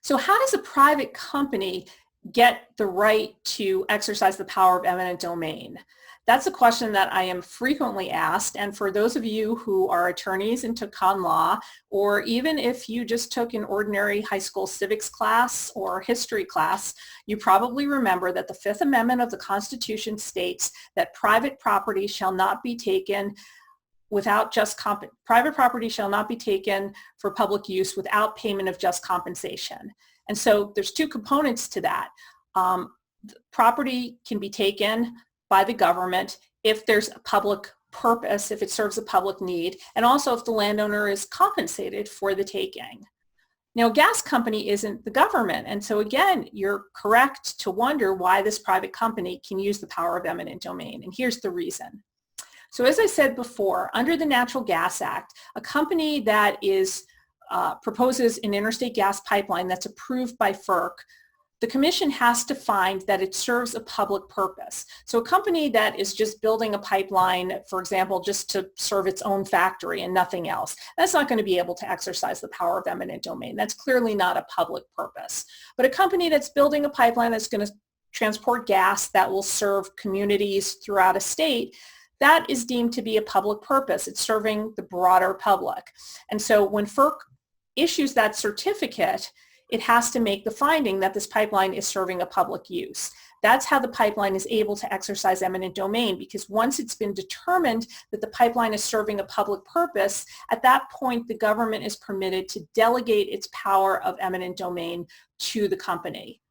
So how does a private company get the right to exercise the power of eminent domain? That's a question that I am frequently asked, and for those of you who are attorneys and took con law, or even if you just took an ordinary high school civics class or history class, you probably remember that the Fifth Amendment of the Constitution states that private property shall not be taken without private property shall not be taken for public use without payment of just compensation. And so there's two components to that. Property can be taken by the government if there's a public purpose, if it serves a public need, and also if the landowner is compensated for the taking. Now, a gas company isn't the government, and so again, you're correct to wonder why this private company can use the power of eminent domain, and here's the reason. So as I said before, under the Natural Gas Act, a company that proposes an interstate gas pipeline that's approved by FERC, the commission has to find that it serves a public purpose. So a company that is just building a pipeline, for example, just to serve its own factory and nothing else, that's not going to be able to exercise the power of eminent domain. That's clearly not a public purpose. But a company that's building a pipeline that's going to transport gas that will serve communities throughout a state, that is deemed to be a public purpose. It's serving the broader public. And so when FERC issues that certificate, it has to make the finding that this pipeline is serving a public use. That's how the pipeline is able to exercise eminent domain, because once it's been determined that the pipeline is serving a public purpose, at that point the government is permitted to delegate its power of eminent domain to the company.